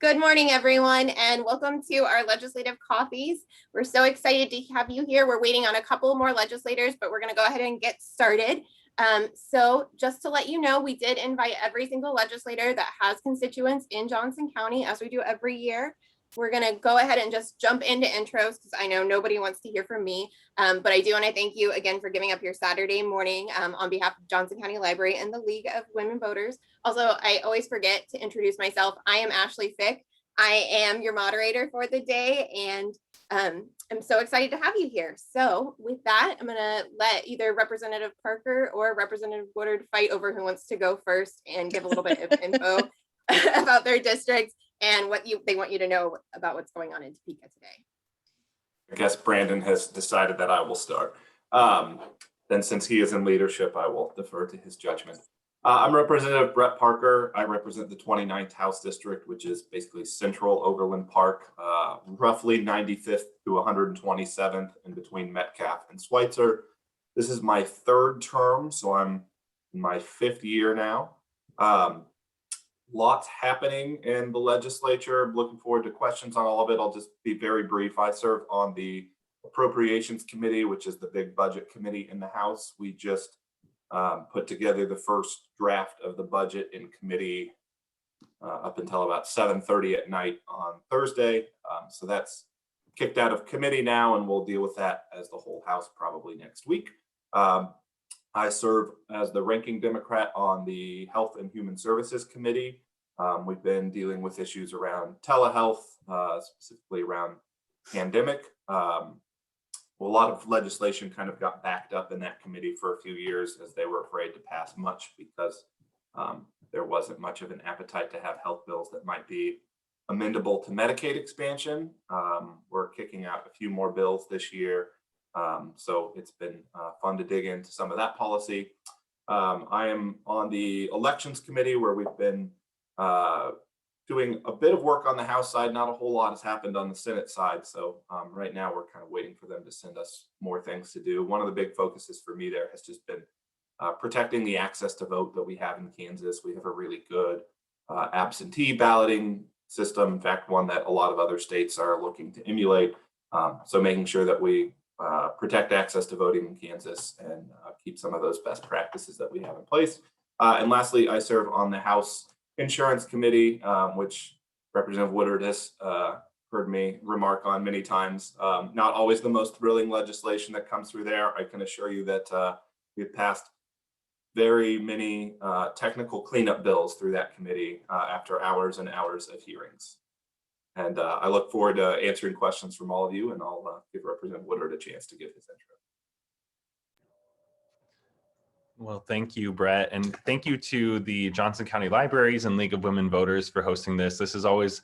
Good morning, everyone, and welcome to our legislative coffees. We're so excited to have you here. We're waiting on a couple more legislators, but we're going to go ahead and get started. So just to let you know, we did invite every single legislator that has constituents in Johnson County, as we do every year. We're going to go ahead and just jump into intros because I know nobody wants to hear from me. But I do want to thank you again for giving up your Saturday morning on behalf of Johnson County Library and the League of Women Voters. Also, I always forget to introduce myself. I am Ashley Fick. I am your moderator for the day, and I'm so excited to have you here. So with that, I'm going to let either Representative Parker or Representative Woodard fight over who wants to go first and give a little bit of info about their districts and what they want you to know about what's going on in Topeka today. I guess Brandon has decided that I will start. Then since he is in leadership, I will defer to his judgment. I'm Representative Brett Parker. I represent the 29th House District, which is basically central Overland Park, roughly 95th to 127th in between Metcalf and Schweitzer. This is my third term, so I'm in my fifth year now. Lots happening in the legislature. I'm looking forward to questions on all of it. I'll just be very brief. I serve on the Appropriations Committee, which is the big budget committee in the House. We just put together the first draft of the budget in committee up until about 7:30 at night on Thursday. So that's kicked out of committee now, and we'll deal with that as the whole House probably next week. I serve as the ranking Democrat on the Health and Human Services Committee. We've been dealing with issues around telehealth, specifically around pandemic. A lot of legislation kind of got backed up in that committee for a few years as they were afraid to pass much because there wasn't much of an appetite to have health bills that might be amendable to Medicaid expansion. We're kicking out a few more bills this year. So it's been fun to dig into some of that policy. I am on the Elections Committee, where we've been doing a bit of work on the House side. Not a whole lot has happened on the Senate side. So right now we're kind of waiting for them to send us more things to do. One of the big focuses for me there has just been protecting the access to vote that we have in Kansas. We have a really good absentee balloting system. In fact, one that a lot of other states are looking to emulate. So making sure that we protect access to voting in Kansas and keep some of those best practices that we have in place. And lastly, I serve on the House Insurance Committee, which Representative Woodard has heard me remark on many times. Not always the most thrilling legislation that comes through there. I can assure you that we've passed very many technical cleanup bills through that committee after hours and hours of hearings. And I look forward to answering questions from all of you, and I'll give Representative Woodard a chance to give his intro. Well, thank you, Brett, and thank you to the Johnson County Libraries and League of Women Voters for hosting this. This is always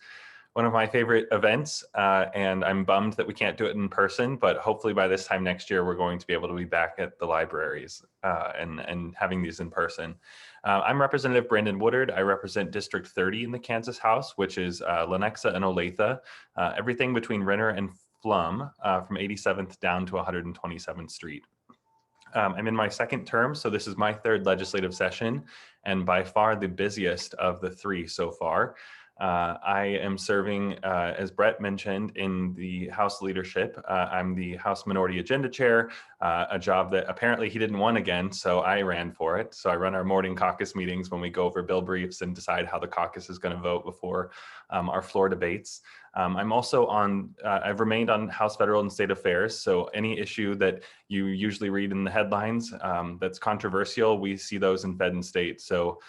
one of my favorite events, and I'm bummed that we can't do it in person, but hopefully by this time next year, we're going to be able to be back at the libraries and having these in person. I'm Representative Brandon Woodard. I represent District 30 in the Kansas House, which is Lenexa and Olathe, everything between Renner and Flum, from 87th down to 127th Street. I'm in my second term, so this is my third legislative session, and by far the busiest of the three so far. I am serving, as Brett mentioned, in the House leadership. I'm the House Minority Agenda Chair, a job that apparently he didn't want again, so I ran for it. So I run our morning caucus meetings when we go over bill briefs and decide how the caucus is going to vote before our floor debates. I'm also on, I've remained on House Federal and State Affairs, so any issue that you usually read in the headlines that's controversial, we see those in Fed and State. So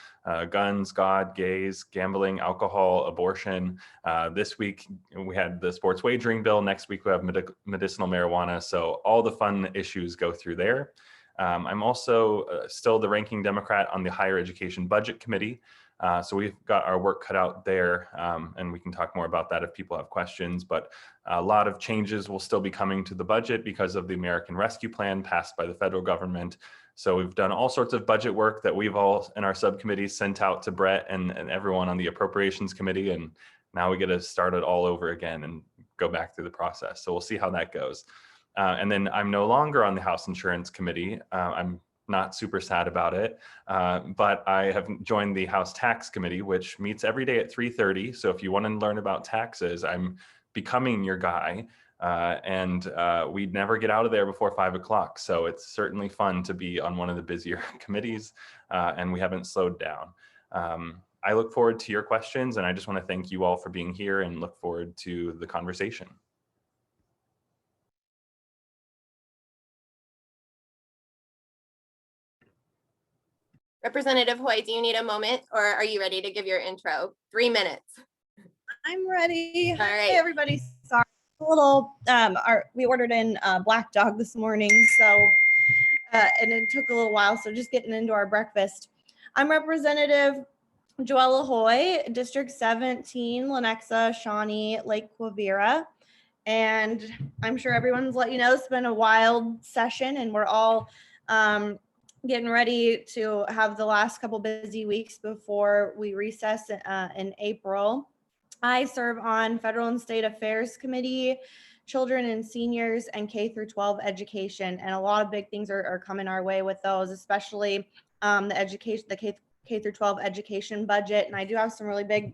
guns, God, gays, gambling, alcohol, abortion. This week we had the sports wagering bill. Next week we have medicinal marijuana. So all the fun issues go through there. I'm also still the ranking Democrat on the Higher Education Budget Committee. So we've got our work cut out there, and we can talk more about that if people have questions, but a lot of changes will still be coming to the budget because of the American Rescue Plan passed by the federal government. So we've done all sorts of budget work that we've all in our subcommittees sent out to Brett and everyone on the Appropriations Committee, and now we get to start it all over again and go back through the process. So we'll see how that goes. And then I'm no longer on the House Insurance Committee. I'm not super sad about it. But I have joined the House Tax Committee, which meets every day at 3:30. So if you want to learn about taxes, I'm becoming your guy. And we never get out of there before 5 o'clock. So it's certainly fun to be on one of the busier committees, and we haven't slowed down. I look forward to your questions, and I just want to thank you all for being here and look forward to the conversation. Representative Hoye, do you need a moment or are you ready to give your intro? 3 minutes. I'm ready. All right. Hey, everybody. Sorry. A little, we ordered in Black Dog this morning, so, and it took a little while, so just getting into our breakfast. I'm Representative JoElla Hoye, District 17, Lenexa, Shawnee, Lake Quivira. And I'm sure everyone's let you know it's been a wild session, and we're all getting ready to have the last couple busy weeks before we recess in April. I serve on Federal and State Affairs Committee, Children and Seniors, and K through 12 education. And a lot of big things are coming our way with those, especially the K through 12 education budget. And I do have some really big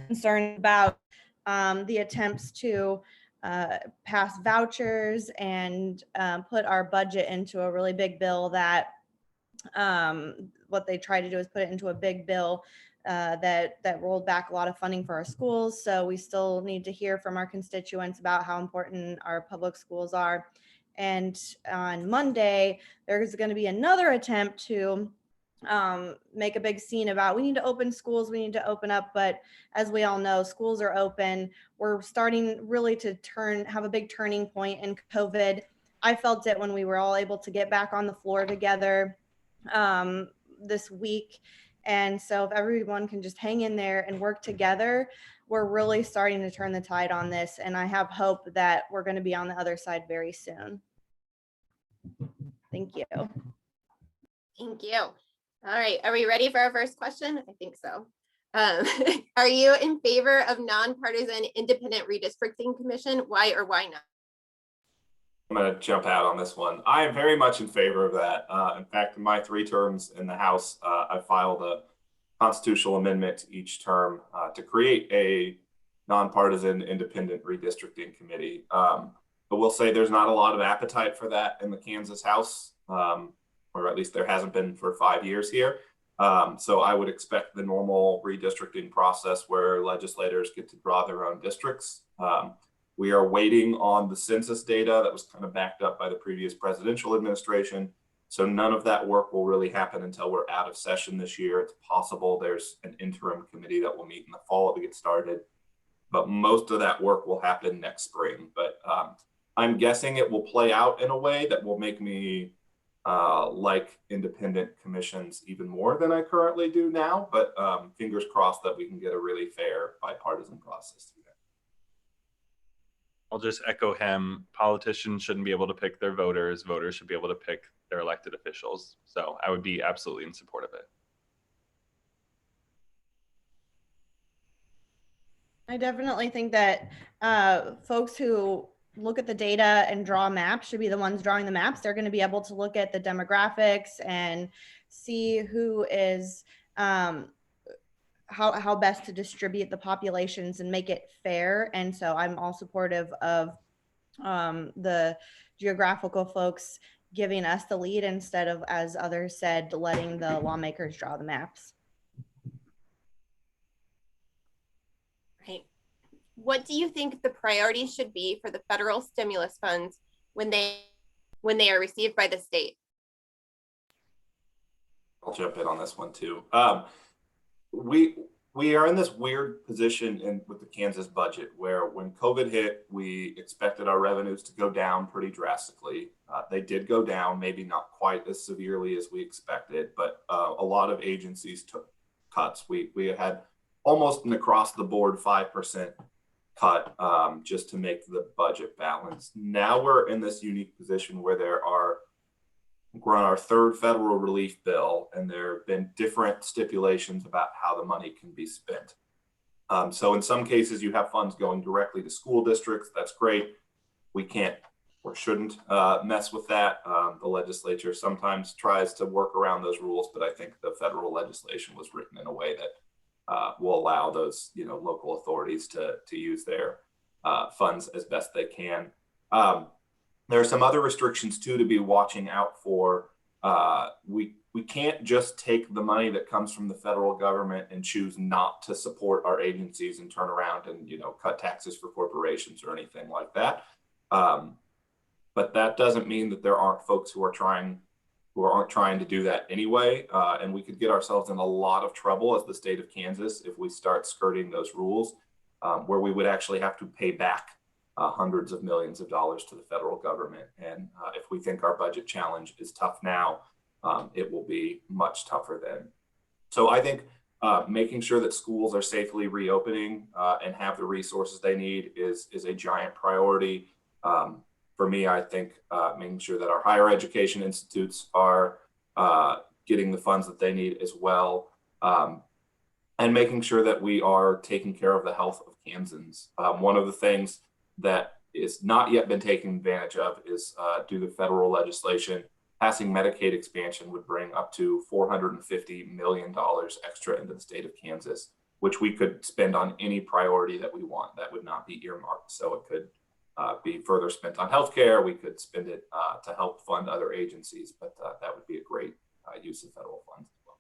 concerns about the attempts to pass vouchers and put our budget into a really big bill that what they try to do is put it into a big bill that rolled back a lot of funding for our schools. So we still need to hear from our constituents about how important our public schools are. And on Monday, there's going to be another attempt to make a big scene about we need to open schools, we need to open up. But as we all know, schools are open. We're starting really to have a big turning point in COVID. I felt it when we were all able to get back on the floor together this week. And so if everyone can just hang in there and work together, we're really starting to turn the tide on this. And I have hope that we're going to be on the other side very soon. Thank you. Thank you. All right. Are we ready for our first question? I think so. Are you in favor of nonpartisan independent redistricting commission? Why or why not? I'm going to jump out on this one. I am very much in favor of that. In fact, in my 3 terms in the House, I filed a constitutional amendment each term to create a nonpartisan independent redistricting committee. But we'll say there's not a lot of appetite for that in the Kansas House, or at least there hasn't been for 5 years here. So I would expect the normal redistricting process where legislators get to draw their own districts. We are waiting on the census data that was kind of backed up by the previous presidential administration. So none of that work will really happen until we're out of session this year. It's possible there's an interim committee that will meet in the fall to get started, but most of that work will happen next spring. But I'm guessing it will play out in a way that will make me like independent commissions even more than I currently do now. But fingers crossed that we can get a really fair bipartisan process through that. I'll just echo him. Politicians shouldn't be able to pick their voters. Voters should be able to pick their elected officials. So I would be absolutely in support of it. I definitely think that folks who look at the data and draw maps should be the ones drawing the maps. They're going to be able to look at the demographics and see who is how best to distribute the populations and make it fair. And so I'm all supportive of the geographical folks giving us the lead instead of, as others said, letting the lawmakers draw the maps. Right. What do you think the priorities should be for the federal stimulus funds when they are received by the state? I'll jump in on this one too. We are in this weird position with the Kansas budget where when COVID hit, we expected our revenues to go down pretty drastically. They did go down, maybe not quite as severely as we expected, but a lot of agencies took cuts. We had almost an across the board 5% cut just to make the budget balance. Now we're in this unique position where we're on our 3rd federal relief bill, and there have been different stipulations about how the money can be spent. So in some cases, you have funds going directly to school districts. That's great. We can't or shouldn't mess with that. The legislature sometimes tries to work around those rules, but I think the federal legislation was written in a way that will allow those, local authorities to use their funds as best they can. There are some other restrictions too to be watching out for. We can't just take the money that comes from the federal government and choose not to support our agencies and turn around and cut taxes for corporations or anything like that. But that doesn't mean that there aren't folks who aren't trying to do that anyway. And we could get ourselves in a lot of trouble as the state of Kansas if we start skirting those rules, where we would actually have to pay back hundreds of millions of dollars to the federal government. And if we think our budget challenge is tough now, it will be much tougher then. So I think making sure that schools are safely reopening and have the resources they need is a giant priority. For me, I think making sure that our higher education institutes are getting the funds that they need as well, and making sure that we are taking care of the health of Kansans. One of the things that is not yet been taken advantage of is due to federal legislation. Passing Medicaid expansion would bring up to $450 million extra into the state of Kansas, which we could spend on any priority that we want. That would not be earmarked. So it could be further spent on healthcare. We could spend it to help fund other agencies, but that would be a great use of federal funds as well.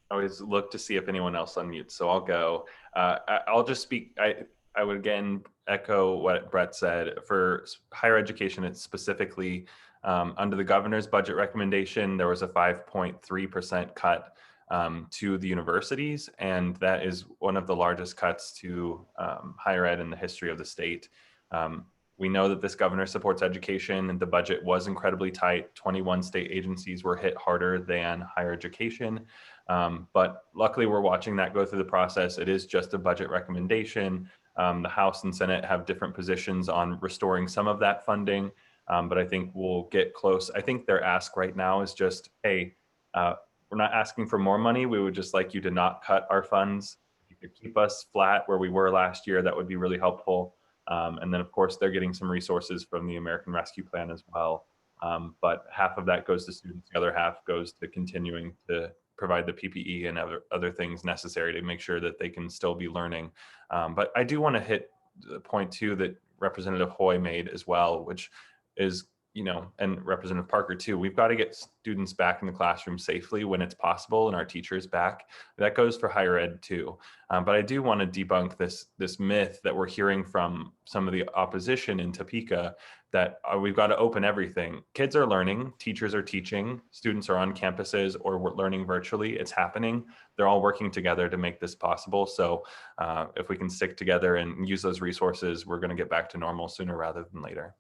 I always look to see if anyone else unmutes, so I'll go. I'll just speak. I would again echo what Brett said. For higher education, it's specifically under the governor's budget recommendation, there was a 5.3% cut to the universities, and that is one of the largest cuts to higher ed in the history of the state. We know that this governor supports education, and the budget was incredibly tight. 21 state agencies were hit harder than higher education. But luckily, we're watching that go through the process. It is just a budget recommendation. The House and Senate have different positions on restoring some of that funding, but I think we'll get close. I think their ask right now is just, hey, we're not asking for more money. We would just like you to not cut our funds. If you could keep us flat where we were last year, that would be really helpful. And then, of course, they're getting some resources from the American Rescue Plan as well. But half of that goes to students. The other half goes to continuing to provide the PPE and other things necessary to make sure that they can still be learning. But I do want to hit the point too that Representative Hoye made as well, which is, and Representative Parker too, we've got to get students back in the classroom safely when it's possible and our teachers back. That goes for higher ed too. But I do want to debunk this myth that we're hearing from some of the opposition in Topeka that we've got to open everything. Kids are learning, teachers are teaching, students are on campuses or we're learning virtually. It's happening. They're all working together to make this possible. So if we can stick together and use those resources, we're going to get back to normal sooner rather than later.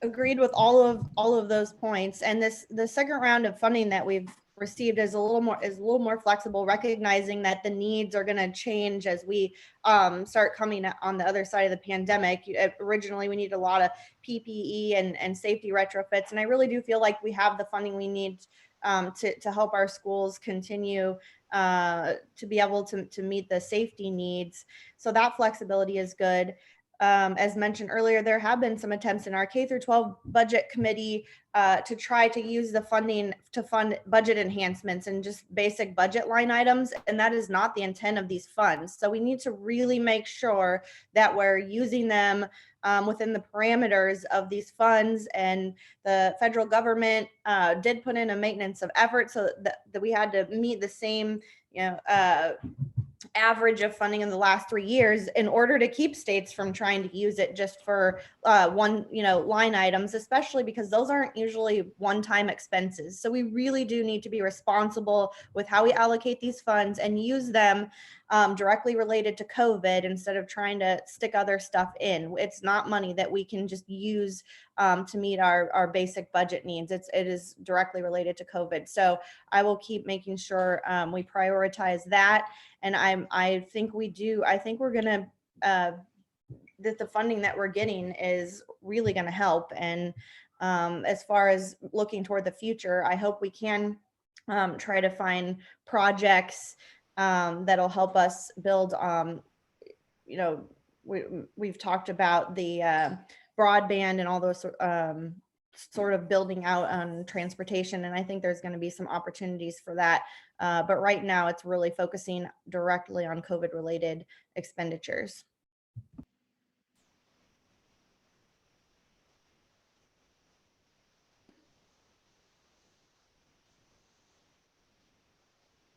Agreed with all of those points. And the second round of funding that we've received is a little more flexible, recognizing that the needs are going to change as we start coming on the other side of the pandemic. Originally, we needed a lot of PPE and safety retrofits, and I really do feel like we have the funding we need to help our schools continue to be able to meet the safety needs. So that flexibility is good. As mentioned earlier, there have been some attempts in our K-12 budget committee to try to use the funding to fund budget enhancements and just basic budget line items, and that is not the intent of these funds. So we need to really make sure that we're using them within the parameters of these funds. And the federal government did put in a maintenance of effort so that we had to meet the same, average of funding in the last 3 years in order to keep states from trying to use it just for one, line items, especially because those aren't usually one-time expenses. So we really do need to be responsible with how we allocate these funds and use them directly related to COVID instead of trying to stick other stuff in. It's not money that we can just use to meet our basic budget needs. It is directly related to COVID. So I will keep making sure we prioritize that. And I think we do. I think we're going to, that the funding that we're getting is really going to help. And as far as looking toward the future, I hope we can try to find projects that'll help us build, you know, we've talked about the broadband and all those sort of building out on transportation. And I think there's going to be some opportunities for that. But right now it's really focusing directly on COVID related expenditures.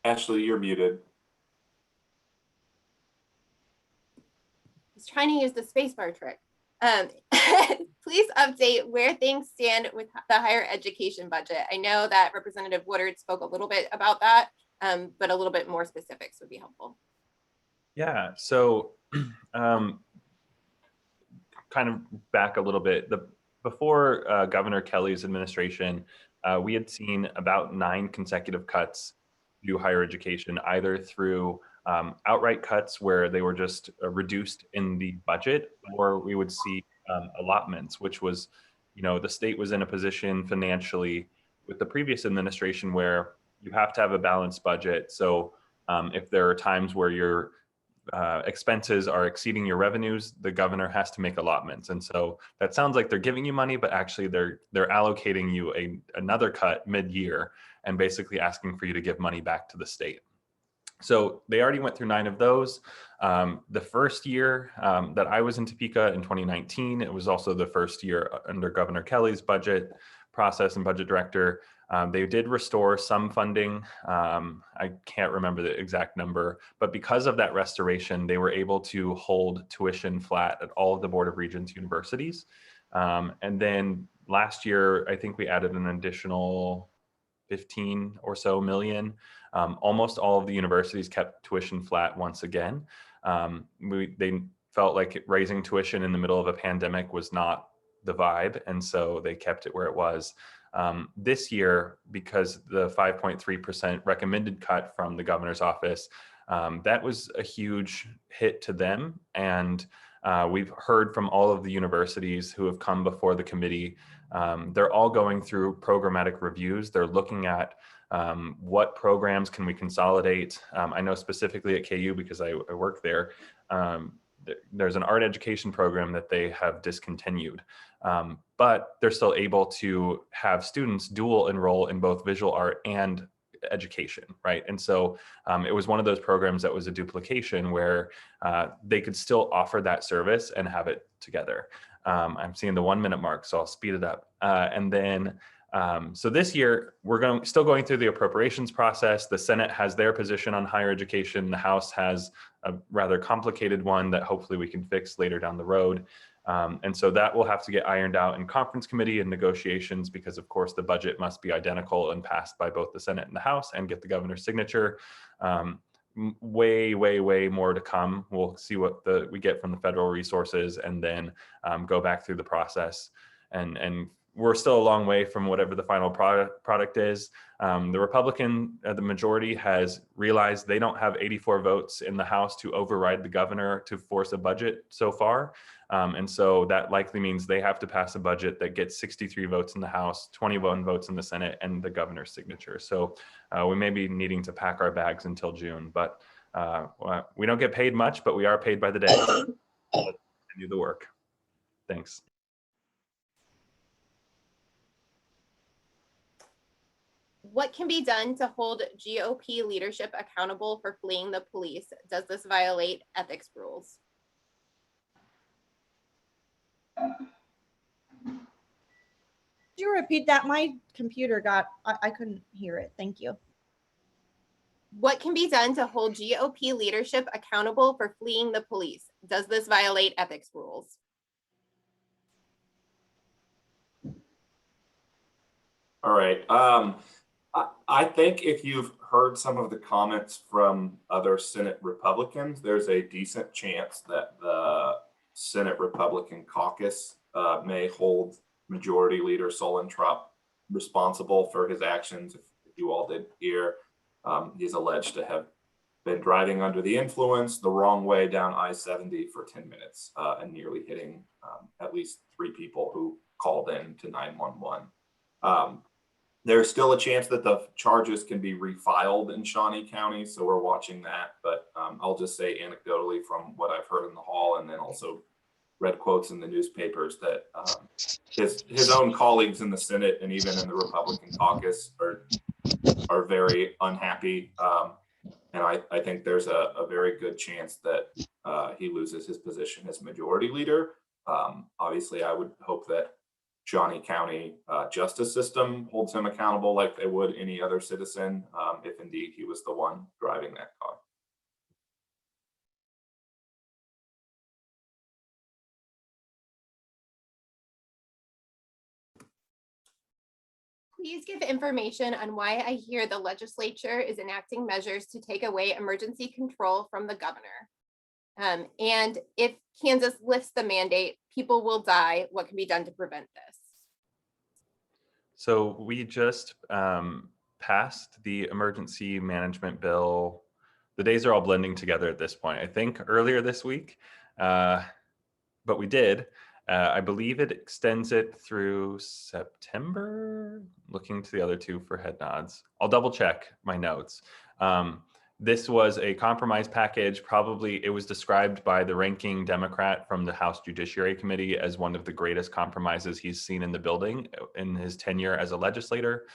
Ashley, you're muted. I was trying to use the spacebar trick. Please update where things stand with the higher education budget. I know that Representative Woodard spoke a little bit about that, but a little bit more specifics would be helpful. Yeah, so kind of back a little bit, before Governor Kelly's administration, we had seen about 9 consecutive cuts to higher education, either through outright cuts where they were just reduced in the budget, or we would see allotments, which was, you know, the state was in a position financially with the previous administration where you have to have a balanced budget. So if there are times where your expenses are exceeding your revenues, the governor has to make allotments. And so that sounds like they're giving you money, but actually they're allocating you another cut mid-year and basically asking for you to give money back to the state. So they already went through 9 of those. The first year that I was in Topeka in 2019, it was also the first year under Governor Kelly's budget process and budget director. They did restore some funding. I can't remember the exact number, but because of that restoration, they were able to hold tuition flat at all of the Board of Regents universities. And then last year, I think we added an additional 15 or so million. Almost all of the universities kept tuition flat once again. They felt like raising tuition in the middle of a pandemic was not the vibe, and so they kept it where it was. This year, because the 5.3% recommended cut from the governor's office, that was a huge hit to them. And we've heard from all of the universities who have come before the committee. They're all going through programmatic reviews. They're looking at what programs can we consolidate. I know specifically at KU, because I work there, there's an art education program that they have discontinued, but they're still able to have students dual enroll in both visual art and education, right? And so it was one of those programs that was a duplication where they could still offer that service and have it together. I'm seeing the 1-minute mark, so I'll speed it up. And then, so this year, we're still going through the appropriations process. The Senate has their position on higher education. The House has a rather complicated one that hopefully we can fix later down the road. And so that will have to get ironed out in conference committee and negotiations, because of course the budget must be identical and passed by both the Senate and the House and get the governor's signature. Way more to come. We'll see what we get from the federal resources, and then go back through the process. And we're still a long way from whatever the final product is. The Republican, the majority, has realized they don't have 84 votes in the House to override the governor to force a budget so far. And so that likely means they have to pass a budget that gets 63 votes in the House, 21 votes in the Senate, and the governor's signature. So we may be needing to pack our bags until June, but we don't get paid much, but we are paid by the day. Let's do the work. Thanks. What can be done to hold GOP leadership accountable for fleeing the police? Does this violate ethics rules? Could you repeat that? My computer I couldn't hear it. Thank you. What can be done to hold GOP leadership accountable for fleeing the police? Does this violate ethics rules? All right. I think if you've heard some of the comments from other Senate Republicans, there's a decent chance that the Senate Republican caucus may hold Majority Leader Solent Trump responsible for his actions. If you all did hear, he's alleged to have been driving under the influence the wrong way down I-70 for 10 minutes and nearly hitting at least 3 people who called in to 911. There's still a chance that the charges can be refiled in Shawnee County, so we're watching that. But I'll just say anecdotally from what I've heard in the hall, and then also read quotes in the newspapers, that his own colleagues in the Senate and even in the Republican caucus are very unhappy. And I think there's a very good chance that he loses his position as majority leader. Obviously, I would hope that Shawnee County justice system holds him accountable like they would any other citizen, if indeed he was the one driving that car. Please give information on why I hear the legislature is enacting measures to take away emergency control from the governor. And if Kansas lifts the mandate, people will die. What can be done to prevent this? So we just passed the emergency management bill. The days are all blending together at this point. I think earlier this week, but we did. I believe it extends it through September. Looking to the other two for head nods. I'll double check my notes. This was a compromise package. Probably it was described by the ranking Democrat from the House Judiciary Committee as one of the greatest compromises he's seen in the building in his tenure as a legislator.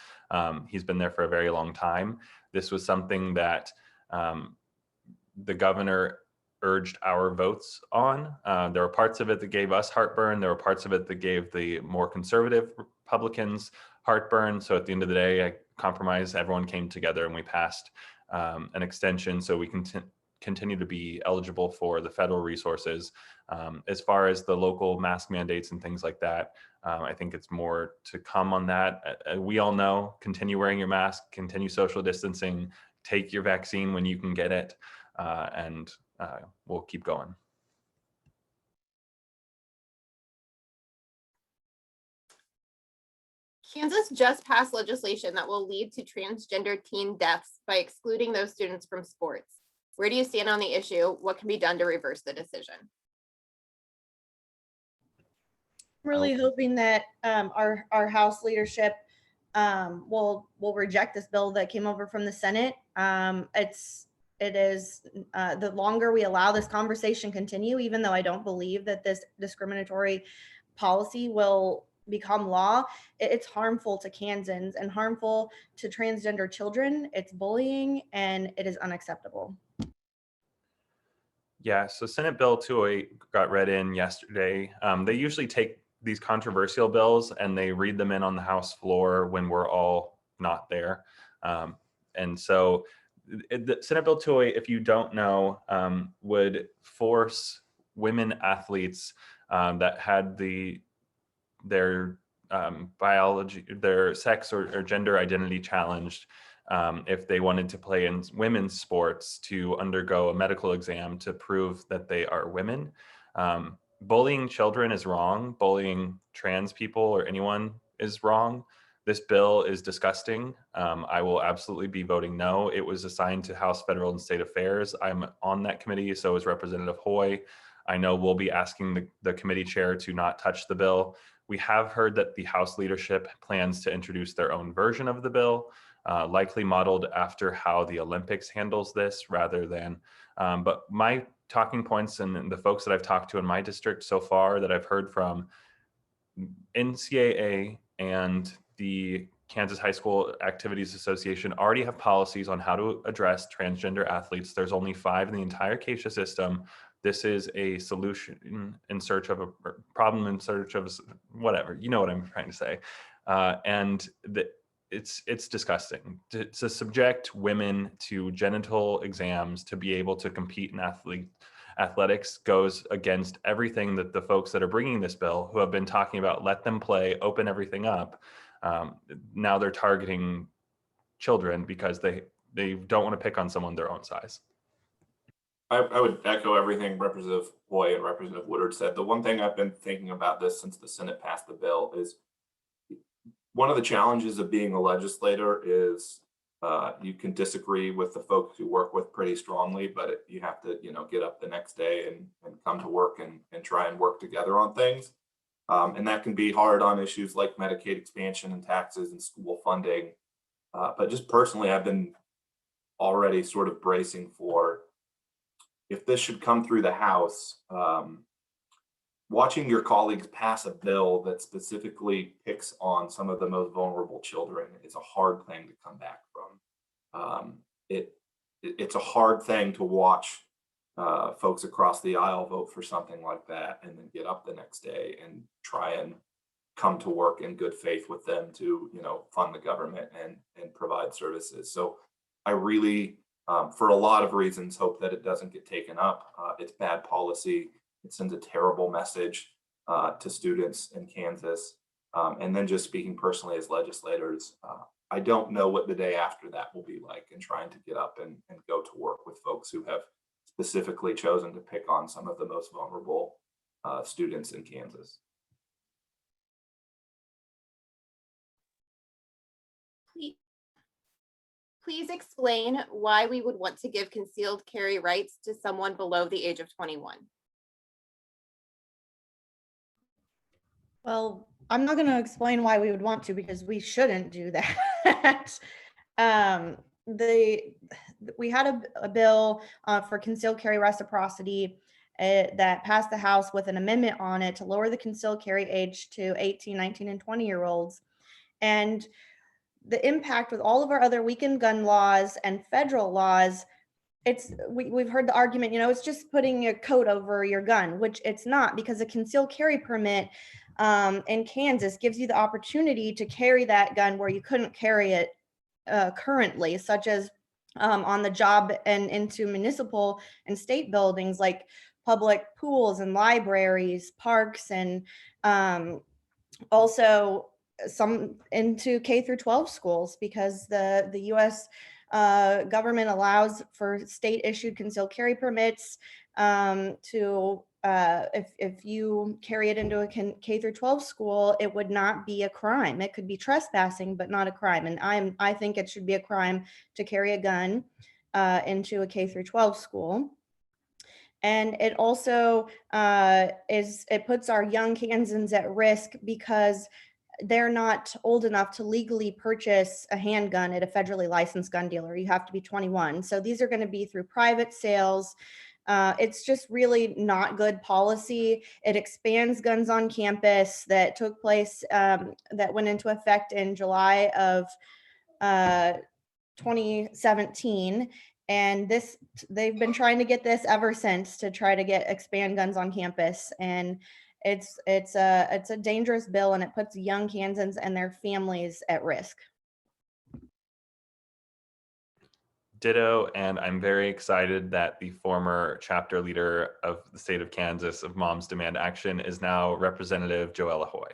He's been there for a very long time. This was something that the governor urged our votes on. There were parts of it that gave us heartburn. There were parts of it that gave the more conservative Republicans heartburn. So at the end of the day, a compromise, everyone came together and we passed an extension so we can continue to be eligible for the federal resources. As far as the local mask mandates and things like that, I think it's more to come on that. We all know, continue wearing your mask, continue social distancing, take your vaccine when you can get it, and we'll keep going. Kansas just passed legislation that will lead to transgender teen deaths by excluding those students from sports. Where do you stand on the issue? What can be done to reverse the decision? I'm really hoping that our House leadership will reject this bill that came over from the Senate. It is the longer we allow this conversation continue, even though I don't believe that this discriminatory policy will become law, it's harmful to Kansans and harmful to transgender children. It's bullying and it is unacceptable. Yeah, so Senate Bill 208 got read in yesterday. They usually take these controversial bills and they read them in on the House floor when we're all not there. And so the Senate Bill 208, if you don't know, would force women athletes that had their biology, their sex or gender identity challenged, if they wanted to play in women's sports, to undergo a medical exam to prove that they are women. Bullying children is wrong. Bullying trans people or anyone is wrong. This bill is disgusting. I will absolutely be voting no. It was assigned to House Federal and State Affairs. I'm on that committee, so is Representative Hoye. I know we'll be asking the committee chair to not touch the bill. We have heard that the House leadership plans to introduce their own version of the bill, likely modeled after how the Olympics handles this rather than, but my talking points and the folks that I've talked to in my district so far that I've heard from NCAA and the Kansas High School Activities Association already have policies on how to address transgender athletes. There's only 5 in the entire CASA system. This is a solution in search of a problem in search of whatever, you know what I'm trying to say. And it's disgusting to subject women to genital exams to be able to compete in athletics goes against everything that the folks that are bringing this bill, who have been talking about let them play, open everything up. Now they're targeting children because they don't want to pick on someone their own size. I would echo everything Representative Hoye and Representative Woodard said. The one thing I've been thinking about this since the Senate passed the bill is one of the challenges of being a legislator is you can disagree with the folks you work with pretty strongly, but you have to, get up the next day and come to work and try and work together on things. And that can be hard on issues like Medicaid expansion and taxes and school funding. But just personally, I've been already sort of bracing for, if this should come through the House, watching your colleagues pass a bill that specifically picks on some of the most vulnerable children is a hard thing to come back from. It's a hard thing to watch folks across the aisle vote for something like that and then get up the next day and try and come to work in good faith with them to, fund the government and provide services. So I really, for a lot of reasons, hope that it doesn't get taken up. It's bad policy. It sends a terrible message to students in Kansas. And then just speaking personally as legislators, I don't know what the day after that will be like, and trying to get up and go to work with folks who have specifically chosen to pick on some of the most vulnerable students in Kansas. Please explain why we would want to give concealed carry rights to someone below the age of 21. Well, I'm not going to explain why we would want to, because we shouldn't do that. We had a bill for concealed carry reciprocity that passed the House with an amendment on it to lower the concealed carry age to 18, 19, and 20-year-olds. And the impact with all of our other weakened gun laws and federal laws, we've heard the argument, it's just putting a coat over your gun, which it's not, because a concealed carry permit in Kansas gives you the opportunity to carry that gun where you couldn't carry it currently, such as on the job and into municipal and state buildings like public pools and libraries, parks, and also some into K through 12 schools, because the U.S. Government allows for state issued concealed carry permits to if you carry it into a K through 12 school, it would not be a crime. It could be trespassing, but not a crime. And I think it should be a crime to carry a gun into a K through 12 school. And it also it puts our young Kansans at risk, because they're not old enough to legally purchase a handgun at a federally licensed gun dealer. You have to be 21. So these are going to be through private sales. It's just really not good policy. It expands guns on campus that took place, that went into effect in July of 2017. And they've been trying to get this ever since, to try to expand guns on campus. And it's a dangerous bill, and it puts young Kansans and their families at risk. Ditto, and I'm very excited that the former chapter leader of the state of Kansas of Moms Demand Action is now Representative JoElla Hoye.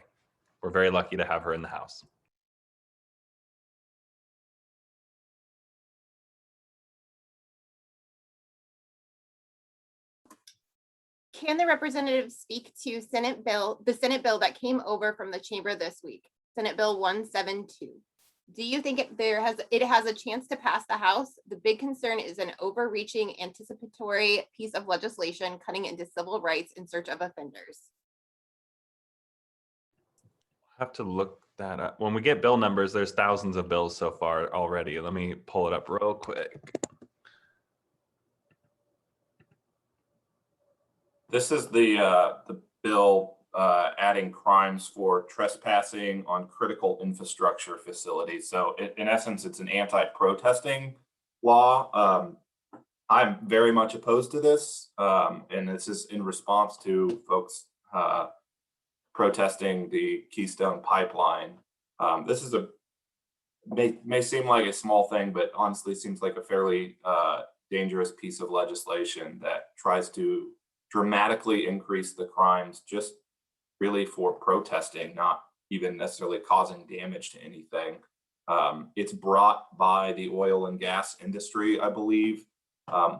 We're very lucky to have her in the House. Can the representative speak to the Senate bill that came over from the chamber this week, Senate Bill 172? Do you think it has a chance to pass the House? The big concern is an overreaching anticipatory piece of legislation cutting into civil rights in search of offenders. I have to look that up. When we get bill numbers, there's thousands of bills so far already. Let me pull it up real quick. This is the bill adding crimes for trespassing on critical infrastructure facilities. So in essence, it's an anti-protesting law. I'm very much opposed to this, and this is in response to folks protesting the Keystone Pipeline. This is may seem like a small thing, but honestly seems like a fairly dangerous piece of legislation that tries to dramatically increase the crimes just really for protesting, not even necessarily causing damage to anything. It's brought by the oil and gas industry, I believe.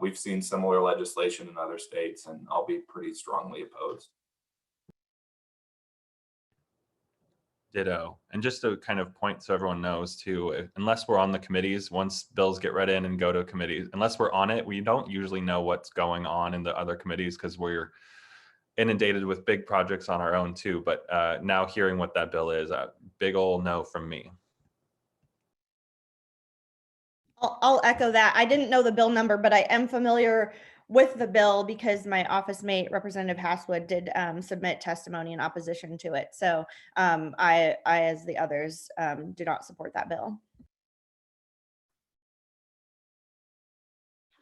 We've seen similar legislation in other states, and I'll be pretty strongly opposed. Ditto. And just to kind of point so everyone knows too, unless we're on the committees, once bills get read in and go to committees, unless we're on it, we don't usually know what's going on in the other committees, because inundated with big projects on our own too. But now hearing what that bill is, a big ol' no from me. I'll echo that. I didn't know the bill number, but I am familiar with the bill because my office mate, Representative Hasswood, did submit testimony in opposition to it. So I, as the others, do not support that bill.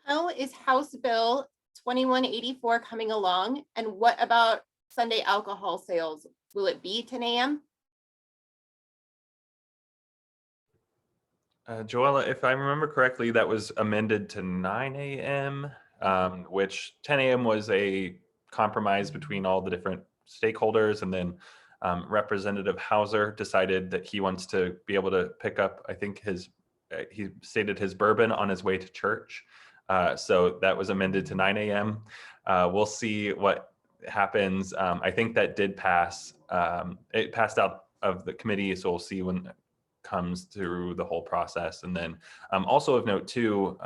How is House Bill 2184 coming along? And what about Sunday alcohol sales? Will it be 10 a.m.? JoElla, if I remember correctly, that was amended to 9 a.m., which 10 a.m. was a compromise between all the different stakeholders. And then Representative Hauser decided that he wants to be able to pick up, I think he stated his bourbon on his way to church. So that was amended to 9 a.m. We'll see what happens. I think that did pass. It passed out of the committee, so we'll see when it comes through the whole process. And then also of note too,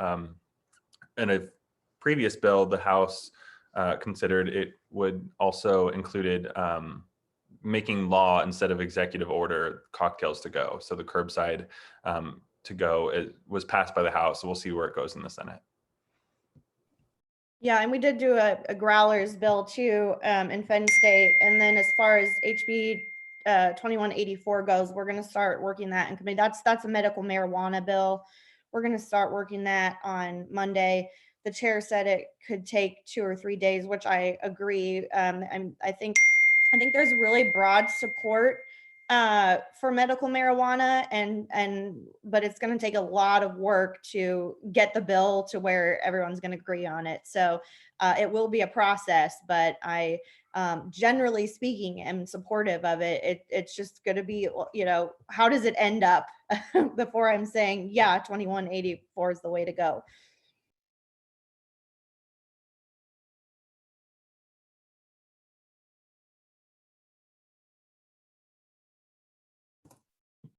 in a previous bill, the House considered it would also included making law instead of executive order cocktails to go. So the curbside to go, it was passed by the House. So we'll see where it goes in the Senate. Yeah, and we did do a growlers bill too in Fenn State. And then as far as HB 2184 goes, we're going to start working that in committee. That's a medical marijuana bill. We're going to start working that on Monday. The chair said it could take 2 or 3 days, which I agree. And I think there's really broad support for medical marijuana, but it's going to take a lot of work to get the bill to where everyone's going to agree on it. So it will be a process, but I generally speaking am supportive of it. It's just going to be, how does it end up before I'm saying, yeah, 2184 is the way to go.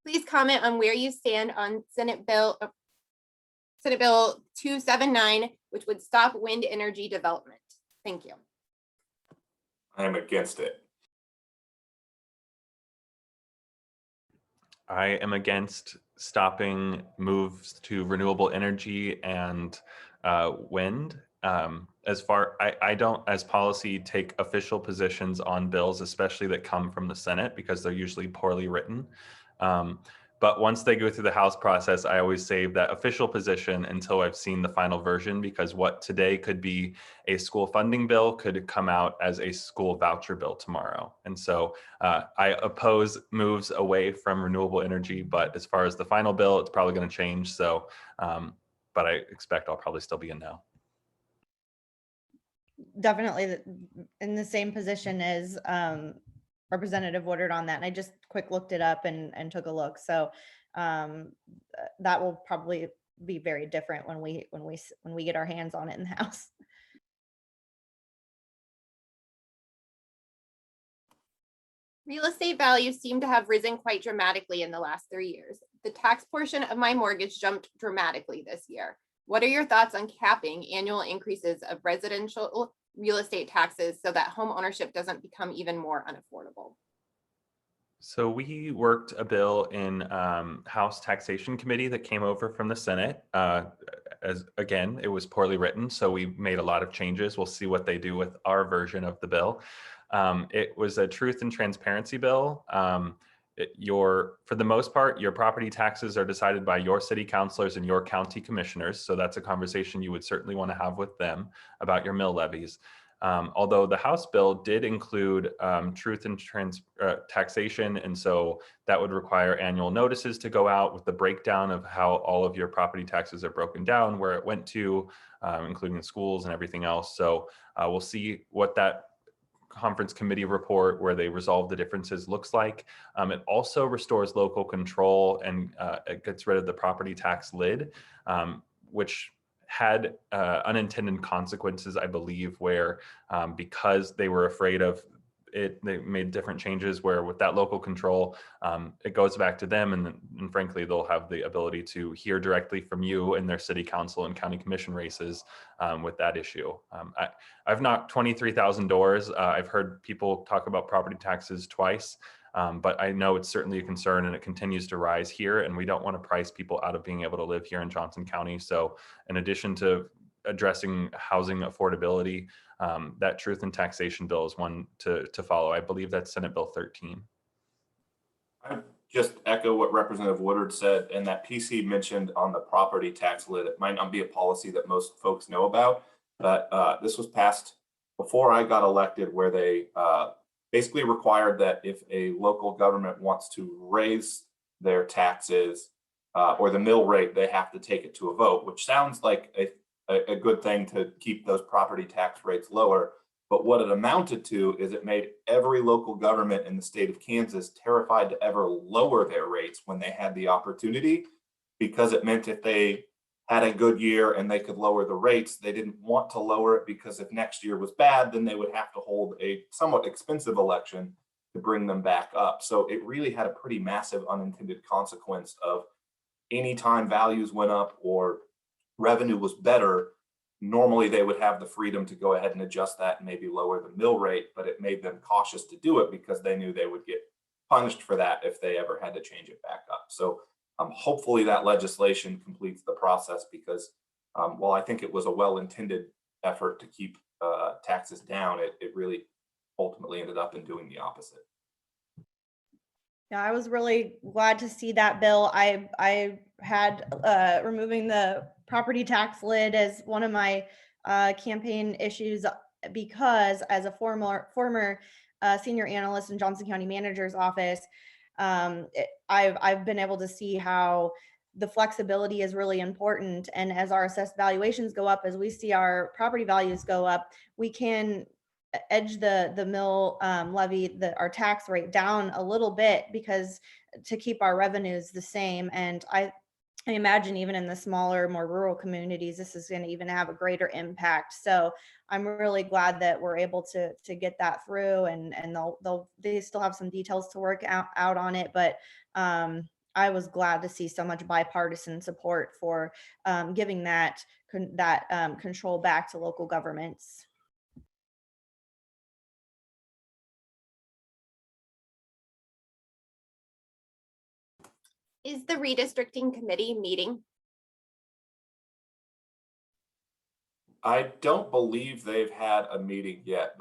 Please comment on where you stand on Senate Bill 279, which would stop wind energy development. Thank you. I am against it. I am against stopping moves to renewable energy and wind. I don't, as policy, take official positions on bills, especially that come from the Senate, because they're usually poorly written. But once they go through the House process, I always save that official position until I've seen the final version, because what today could be a school funding bill could come out as a school voucher bill tomorrow. And so I oppose moves away from renewable energy, but as far as the final bill, it's probably going to change. So, but I expect I'll probably still be a no. Definitely in the same position as Representative Woodard on that. And I just quick looked it up and took a look. So that will probably be very different when we get our hands on it in the House. Real estate values seem to have risen quite dramatically in the last 3 years. The tax portion of my mortgage jumped dramatically this year. What are your thoughts on capping annual increases of residential real estate taxes so that home ownership doesn't become even more unaffordable? So we worked a bill in House Taxation Committee that came over from the Senate. As again, it was poorly written, so we made a lot of changes. We'll see what they do with our version of the bill. It was a truth and transparency bill. For the most part, your property taxes are decided by your city councilors and your county commissioners. So that's a conversation you would certainly want to have with them about your mill levies. Although the House bill did include truth and taxation, and so that would require annual notices to go out with the breakdown of how all of your property taxes are broken down, where it went to, including schools and everything else. So we'll see what that conference committee report where they resolve the differences looks like. It also restores local control and it gets rid of the property tax lid, which had unintended consequences, I believe, where because they were afraid of they made different changes where with that local control, it goes back to them, and frankly, they'll have the ability to hear directly from you in their city council and county commission races with that issue. I've knocked 23,000 doors. I've heard people talk about property taxes twice, but I know it's certainly a concern and it continues to rise here, and we don't want to price people out of being able to live here in Johnson County. So in addition to addressing housing affordability, that truth and taxation bill is one to follow. I believe that's Senate Bill 13. I just echo what Representative Woodard said, and that PC mentioned on the property tax lid. It might not be a policy that most folks know about, but this was passed before I got elected, where they basically required that if a local government wants to raise their taxes or the mill rate, they have to take it to a vote, which sounds like a good thing to keep those property tax rates lower. But what it amounted to is it made every local government in the state of Kansas terrified to ever lower their rates when they had the opportunity, because it meant if they had a good year and they could lower the rates, they didn't want to lower it, because if next year was bad, then they would have to hold a somewhat expensive election to bring them back up. So it really had a pretty massive unintended consequence of anytime values went up or revenue was better, normally they would have the freedom to go ahead and adjust that and maybe lower the mill rate, but it made them cautious to do it because they knew they would get punished for that if they ever had to change it back up. So hopefully that legislation completes the process, because while I think it was a well-intended effort to keep taxes down, it really ultimately ended up in doing the opposite. Yeah, I was really glad to see that bill. I had removing the property tax lid as one of my campaign issues, because as a former senior analyst in Johnson County Manager's office, I've been able to see how the flexibility is really important. And as our assessed valuations go up, as we see our property values go up, we can edge the mill levy, our tax rate down a little bit, because to keep our revenues the same. And I imagine even in the smaller, more rural communities, this is going to even have a greater impact. So I'm really glad that we're able to get that through, and they still have some details to work out on it. But I was glad to see so much bipartisan support for giving that control back to local governments. Is the redistricting committee meeting? I don't believe they've had a meeting yet.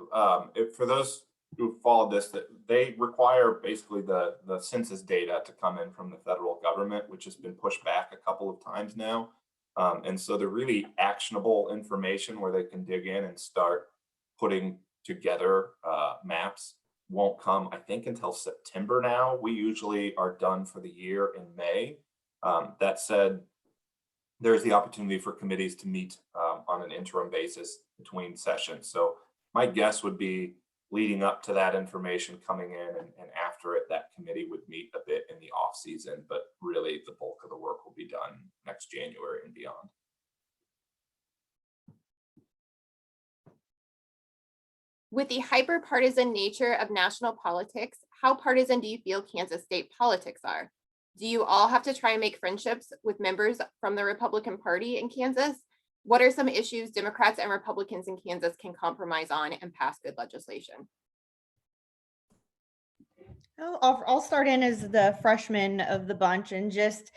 For those who followed this, that they require basically the census data to come in from the federal government, which has been pushed back a couple of times now. And so the really actionable information where they can dig in and start putting together maps won't come, I think, until September now. We usually are done for the year in May. That said, there's the opportunity for committees to meet on an interim basis between sessions. So my guess would be leading up to that information coming in, and after it, that committee would meet a bit in the off season, but really the bulk of the work will be done next January and beyond. With the hyper-partisan nature of national politics, how partisan do you feel Kansas state politics are? Do you all have to try and make friendships with members from the Republican Party in Kansas? What are some issues Democrats and Republicans in Kansas can compromise on and pass good legislation? I'll start in as the freshman of the bunch and just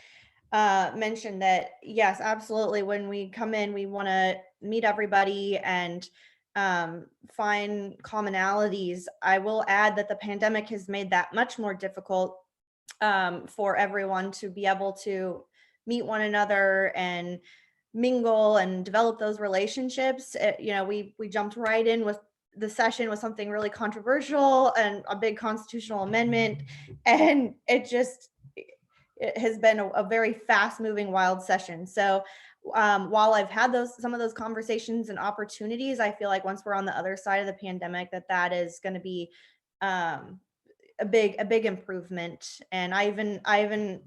mention that, yes, absolutely. When we come in, we want to meet everybody and find commonalities. I will add that the pandemic has made that much more difficult for everyone to be able to meet one another and mingle and develop those relationships. We jumped right in with the session with something really controversial and a big constitutional amendment, and it has been a very fast moving, wild session. So while I've had some of those conversations and opportunities, I feel like once we're on the other side of the pandemic, that is going to be a big improvement. And I even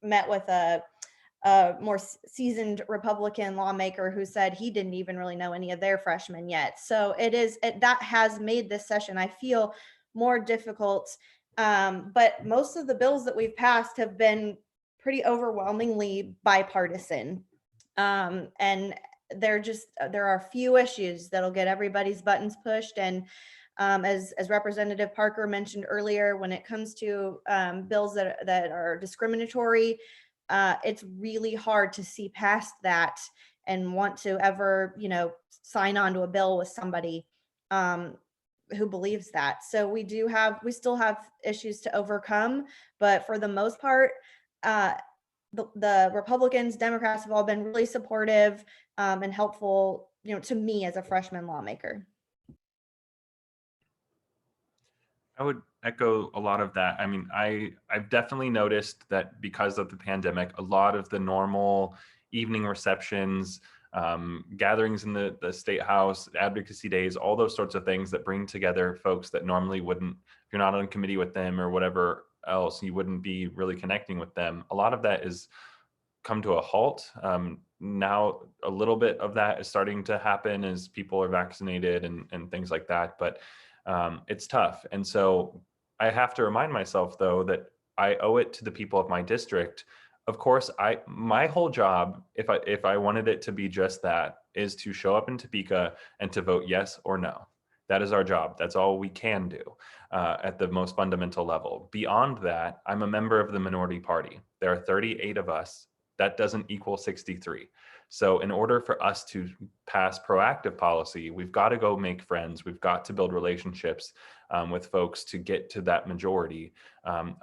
met with a a more seasoned Republican lawmaker who said he didn't even really know any of their freshmen yet. So that has made this session, I feel, more difficult. But most of the bills that we've passed have been pretty overwhelmingly bipartisan. And there are a few issues that'll get everybody's buttons pushed. And as Representative Parker mentioned earlier, when it comes to bills that are discriminatory, it's really hard to see past that and want to ever, sign on to a bill with somebody who believes that. So we still have issues to overcome, but for the most part, the Republicans, Democrats have all been really supportive and helpful, to me as a freshman lawmaker. I would echo a lot of that. I mean, I've definitely noticed that because of the pandemic, a lot of the normal evening receptions, gatherings in the state house, advocacy days, all those sorts of things that bring together folks that normally wouldn't, if you're not on committee with them or whatever else, you wouldn't be really connecting with them. A lot of that is come to a halt. Now a little bit of that is starting to happen as people are vaccinated and things like that, but it's tough. And so I have to remind myself, though, that I owe it to the people of my district. Of course, my whole job, if I wanted it to be just that, is to show up in Topeka and to vote yes or no. That is our job. That's all we can do at the most fundamental level. Beyond that, I'm a member of the minority party. There are 38 of us. That doesn't equal 63. So in order for us to pass proactive policy, we've got to go make friends. We've got to build relationships with folks to get to that majority.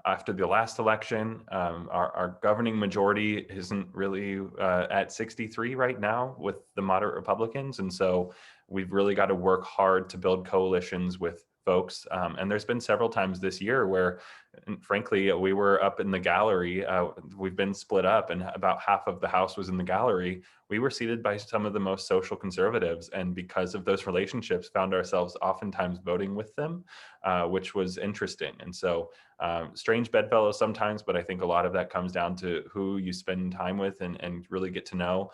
After the last election, our governing majority isn't really at 63 right now with the moderate Republicans. And so we've really got to work hard to build coalitions with folks. And there's been several times this year where, frankly, we were up in the gallery. We've been split up and about half of the House was in the gallery. We were seated by some of the most social conservatives. And because of those relationships, found ourselves oftentimes voting with them, which was interesting. And so strange bedfellows sometimes, but I think a lot of that comes down to who you spend time with and really get to know.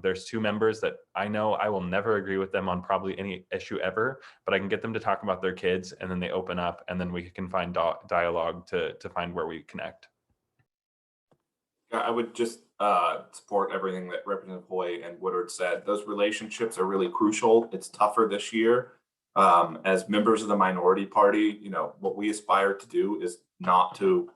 There's two members that I know I will never agree with them on probably any issue ever, but I can get them to talk about their kids and then they open up and then we can find dialogue to find where we connect. I would just support everything that Representative Hoye and Woodard said. Those relationships are really crucial. It's tougher this year. As members of the minority party, what we aspire to do is not to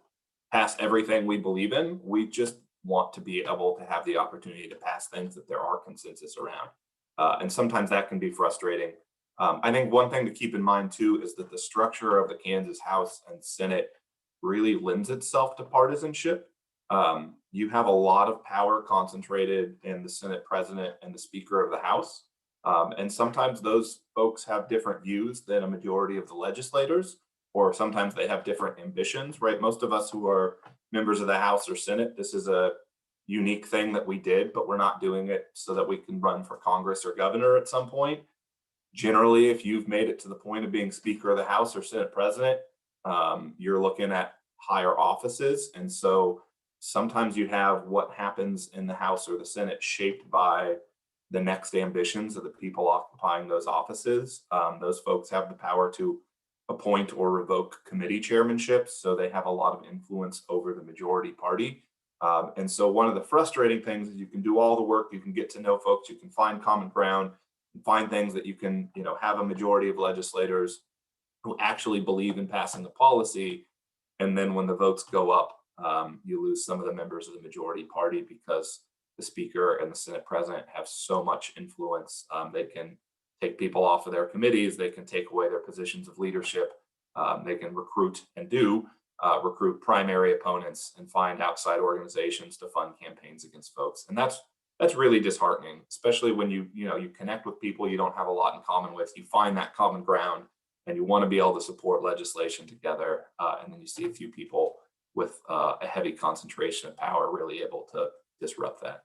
pass everything we believe in. We just want to be able to have the opportunity to pass things that there are consensus around. And sometimes that can be frustrating. I think one thing to keep in mind too is that the structure of the Kansas House and Senate really lends itself to partisanship. You have a lot of power concentrated in the Senate president and the Speaker of the House. And sometimes those folks have different views than a majority of the legislators, or sometimes they have different ambitions, right? Most of us who are members of the House or Senate, this is a unique thing that we did, but we're not doing it so that we can run for Congress or governor at some point. Generally, if you've made it to the point of being Speaker of the House or Senate president, you're looking at higher offices. And so sometimes you have what happens in the House or the Senate shaped by the next ambitions of the people occupying those offices. Those folks have the power to appoint or revoke committee chairmanships, so they have a lot of influence over the majority party. And so one of the frustrating things is you can do all the work, you can get to know folks, you can find common ground, find things that you can, have a majority of legislators who actually believe in passing the policy. And then when the votes go up, you lose some of the members of the majority party because the Speaker and the Senate president have so much influence. They can take people off of their committees, they can take away their positions of leadership, they can recruit and recruit primary opponents and find outside organizations to fund campaigns against folks. And that's really disheartening, especially when you connect with people you don't have a lot in common with. You find that common ground and you want to be able to support legislation together. And then you see a few people with a heavy concentration of power really able to disrupt that.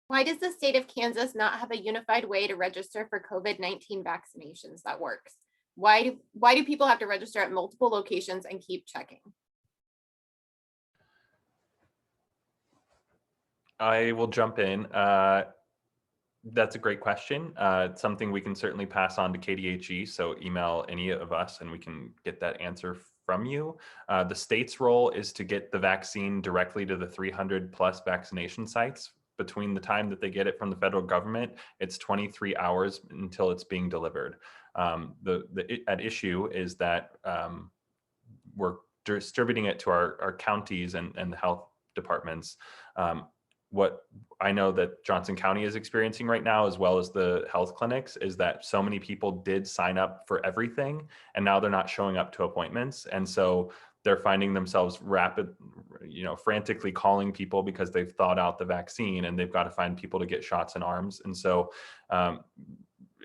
Why does the state of Kansas not have a unified way to register for COVID-19 vaccinations that works? Why do people have to register at multiple locations and keep checking? I will jump in. That's a great question. It's something we can certainly pass on to KDHE. So email any of us and we can get that answer from you. The state's role is to get the vaccine directly to the 300 plus vaccination sites. Between the time that they get it from the federal government, it's 23 hours until it's being delivered. At issue is that we're distributing it to our counties and the health departments. What I know that Johnson County is experiencing right now, as well as the health clinics, is that so many people did sign up for everything and now they're not showing up to appointments. And so they're finding themselves frantically calling people because they've thought out the vaccine and they've got to find people to get shots in arms. And so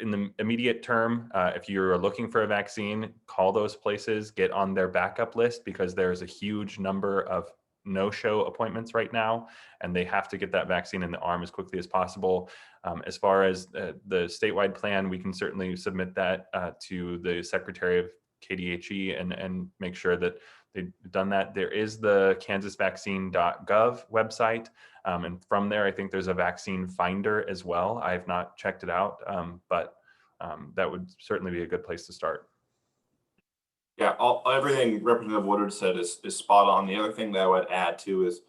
in the immediate term, if you're looking for a vaccine, call those places, get on their backup list, because there's a huge number of no-show appointments right now, and they have to get that vaccine in the arm as quickly as possible. As far as the statewide plan, we can certainly submit that to the Secretary of KDHE and make sure that they've done that. There is the kansasvaccine.gov website, and from there, I think there's a vaccine finder as well. I have not checked it out, but that would certainly be a good place to start. Yeah, everything Representative Woodard said is spot on. The other thing that I would add too is,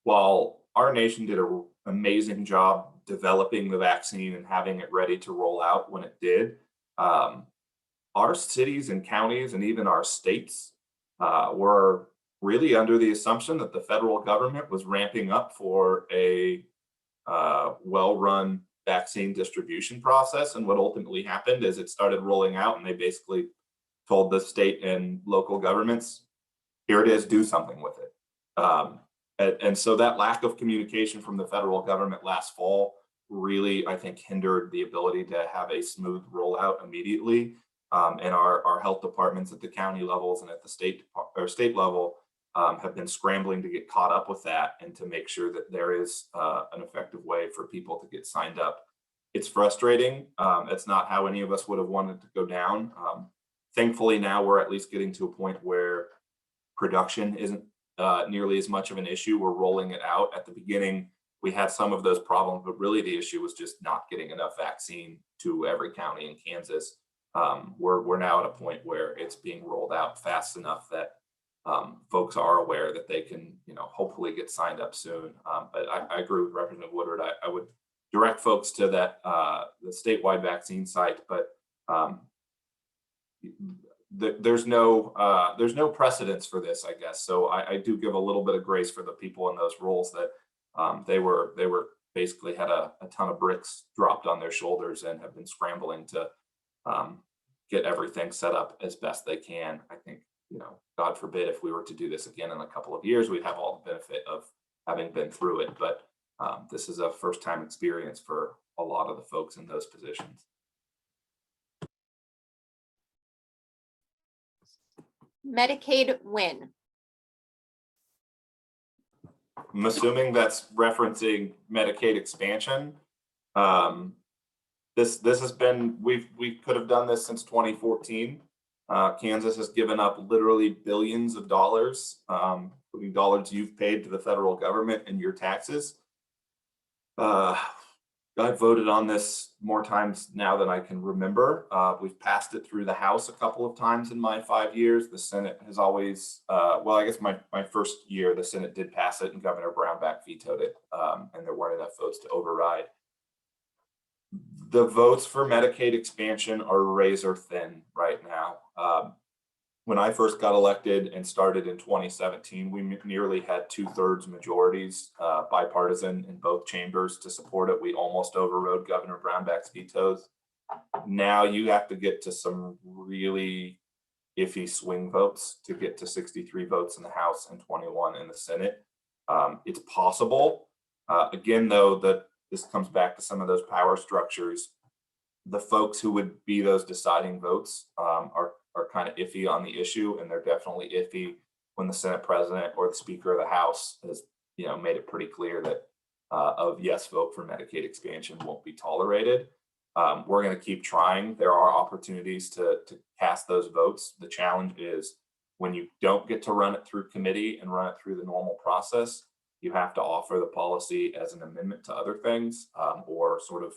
while our nation did an amazing job developing the vaccine and having it ready to roll out when it did, our cities and counties and even our states were really under the assumption that the federal government was ramping up for a well-run vaccine distribution process. And what ultimately happened is it started rolling out, and they basically told the state and local governments, here it is, do something with it. And so that lack of communication from the federal government last fall really, I think, hindered the ability to have a smooth rollout immediately. And our health departments at the county levels and at the state level have been scrambling to get caught up with that and to make sure that there is an effective way for people to get signed up. It's frustrating. It's not how any of us would have wanted to go down. Thankfully, now we're at least getting to a point where production isn't nearly as much of an issue. We're rolling it out. At the beginning, we had some of those problems, but really the issue was just not getting enough vaccine to every county in Kansas. We're now at a point where it's being rolled out fast enough that folks are aware that they can, hopefully get signed up soon. But I agree with Representative Woodard. I would direct folks to that the statewide vaccine site, but there's no precedence for this, I guess. So I do give a little bit of grace for the people in those roles that they were basically had a ton of bricks dropped on their shoulders and have been scrambling to get everything set up as best they can. I think, God forbid, if we were to do this again in a couple of years, we'd have all the benefit of having been through it. But this is a first-time experience for a lot of the folks in those positions. Medicaid win. I'm assuming that's referencing Medicaid expansion. This has been, we could have done this since 2014. Kansas has given up literally billions of dollars, including dollars you've paid to the federal government in your taxes. I've voted on this more times now than I can remember. We've passed it through the House a couple of times in my 5 years. The Senate has always, well, I guess my first year, the Senate did pass it and Governor Brownback vetoed it, and there weren't enough votes to override. The votes for Medicaid expansion are razor thin right now. When I first got elected and started in 2017, we nearly had 2/3 majorities, bipartisan in both chambers to support it. We almost overrode Governor Brownback's vetoes. Now you have to get to some really iffy swing votes to get to 63 votes in the House and 21 in the Senate. It's possible. Again, though, that this comes back to some of those power structures. The folks who would be those deciding votes are kind of iffy on the issue, and they're definitely iffy when the Senate President or the Speaker of the House has, made it pretty clear that a yes vote for Medicaid expansion won't be tolerated. We're going to keep trying. There are opportunities to cast those votes. The challenge is when you don't get to run it through committee and run it through the normal process, you have to offer the policy as an amendment to other things, or sort of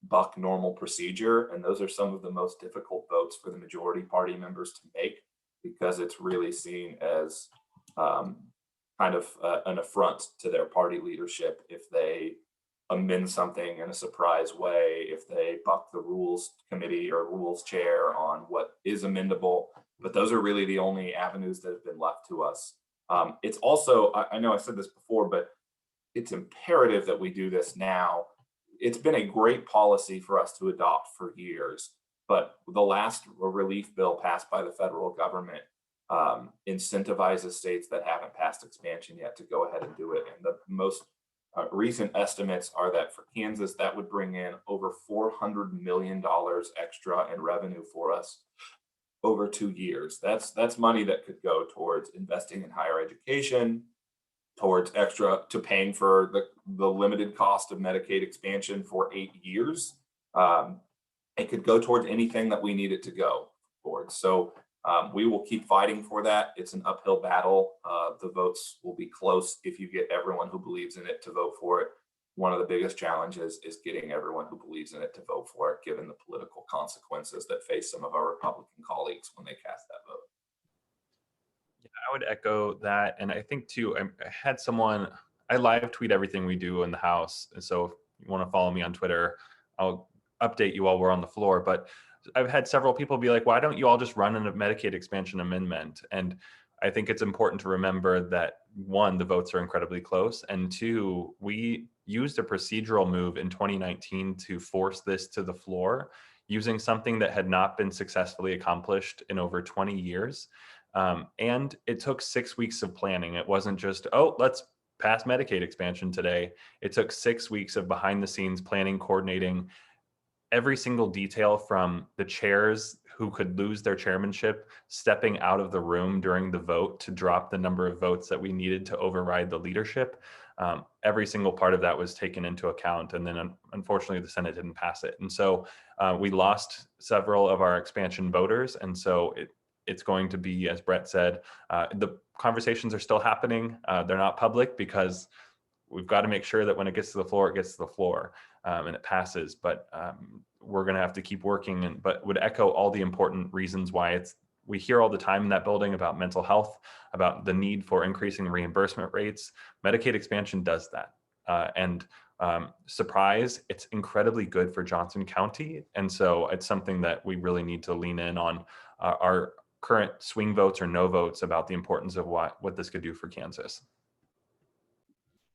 buck normal procedure. And those are some of the most difficult votes for the majority party members to make, because it's really seen as kind of an affront to their party leadership if they amend something in a surprise way, if they buck the rules committee or rules chair on what is amendable. But those are really the only avenues that have been left to us. It's also, I know I said this before, but it's imperative that we do this now. It's been a great policy for us to adopt for years, but the last relief bill passed by the federal government incentivizes states that haven't passed expansion yet to go ahead and do it. And the most recent estimates are that for Kansas, that would bring in over $400 million extra in revenue for us over 2 years. That's money that could go towards investing in higher education, towards extra to paying for the limited cost of Medicaid expansion for 8 years. It could go towards anything that we need it to go towards. So we will keep fighting for that. It's an uphill battle. The votes will be close if you get everyone who believes in it to vote for it. One of the biggest challenges is getting everyone who believes in it to vote for it, given the political consequences that face some of our Republican colleagues when they cast that vote. Yeah, I would echo that. And I think too, I had someone, I live tweet everything we do in the House. And so if you want to follow me on Twitter, I'll update you while we're on the floor. But I've had several people be like, why don't you all just run a Medicaid expansion amendment? And I think it's important to remember that, one, the votes are incredibly close, and two, we used a procedural move in 2019 to force this to the floor using something that had not been successfully accomplished in over 20 years. And it took 6 weeks of planning. It wasn't just, oh, let's pass Medicaid expansion today. It took 6 weeks of behind the scenes planning, coordinating every single detail, from the chairs who could lose their chairmanship stepping out of the room during the vote to drop the number of votes that we needed to override the leadership. Every single part of that was taken into account. And then unfortunately, the Senate didn't pass it. And so we lost several of our expansion voters. And so it's going to be, as Brett said, the conversations are still happening. They're not public because we've got to make sure that when it gets to the floor, it gets to the floor and it passes. But we're going to have to keep working, but would echo all the important reasons why we hear all the time in that building about mental health, about the need for increasing reimbursement rates. Medicaid expansion does that. And surprise, it's incredibly good for Johnson County. And so it's something that we really need to lean in on our current swing votes or no votes about the importance of what this could do for Kansas.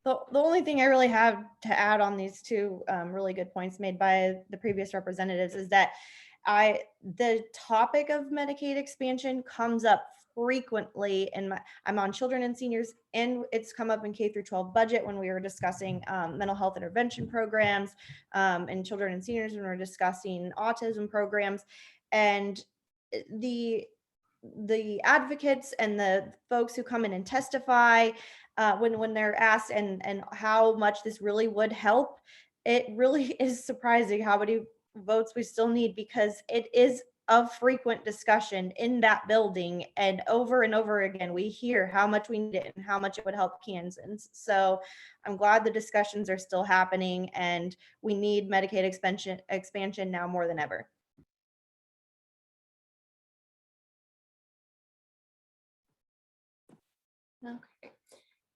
The only thing I really have to add on these two really good points made by the previous representatives is that the topic of Medicaid expansion comes up frequently I'm on children and seniors, and it's come up in K through 12 budget when we were discussing mental health intervention programs, and children and seniors when we were discussing autism programs. And the advocates and the folks who come in and testify, when they're asked and how much this really would help, it really is surprising how many votes we still need, because it is a frequent discussion in that building, and over again we hear how much we need it and how much it would help Kansans. So I'm glad the discussions are still happening, and we need Medicaid expansion now more than ever. Okay.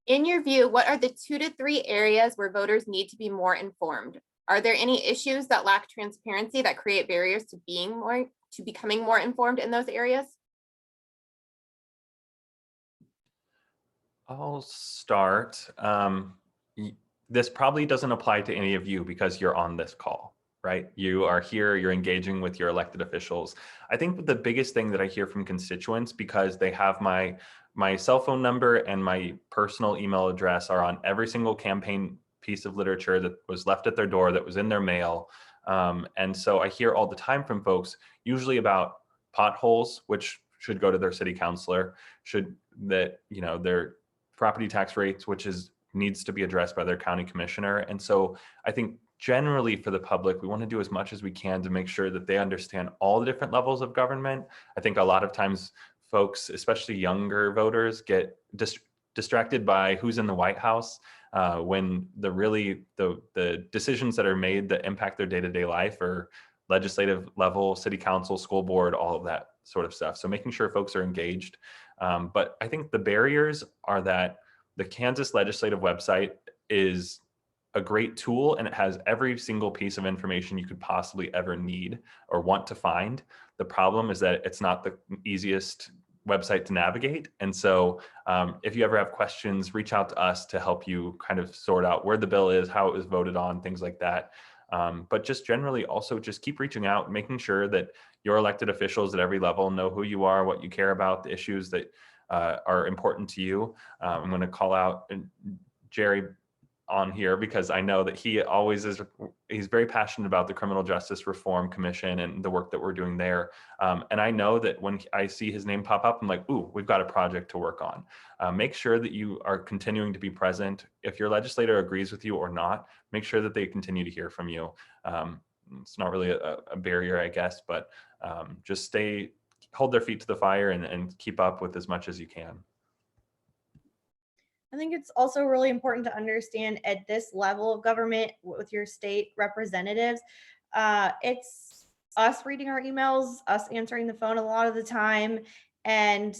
In your view, what are the 2 to 3 areas where voters need to be more informed? Are there any issues that lack transparency that create barriers to becoming more informed in those areas? I'll start. This probably doesn't apply to any of you because you're on this call, right? You are here, you're engaging with your elected officials. I think the biggest thing that I hear from constituents, because they have my cell phone number and my personal email address, are on every single campaign piece of literature that was left at their door, that was in their mail. And so I hear all the time from folks, usually about potholes, which should go to their city councilor, their property tax rates, which needs to be addressed by their county commissioner. And so I think generally for the public, we want to do as much as we can to make sure that they understand all the different levels of government. I think a lot of times folks, especially younger voters, get distracted by who's in the White House when the decisions that are made that impact their day-to-day life are legislative level, city council, school board, all of that sort of stuff. So making sure folks are engaged. But I think the barriers are that the Kansas legislative website is a great tool, and it has every single piece of information you could possibly ever need or want to find. The problem is that it's not the easiest website to navigate. And so if you ever have questions, reach out to us to help you kind of sort out where the bill is, how it was voted on, things like that. But just generally also just keep reaching out, making sure that your elected officials at every level know who you are, what you care about, the issues that are important to you. I'm going to call out Jerry on here because I know that he always is, he's very passionate about the Criminal Justice Reform Commission and the work that we're doing there. And I know that when I see his name pop up, I'm like, ooh, we've got a project to work on. Make sure that you are continuing to be present. If your legislator agrees with you or not, make sure that they continue to hear from you. It's not really a barrier, I guess, but just hold their feet to the fire and keep up with as much as you can. I think it's also really important to understand at this level of government with your state representatives, it's us reading our emails, us answering the phone a lot of the time. And,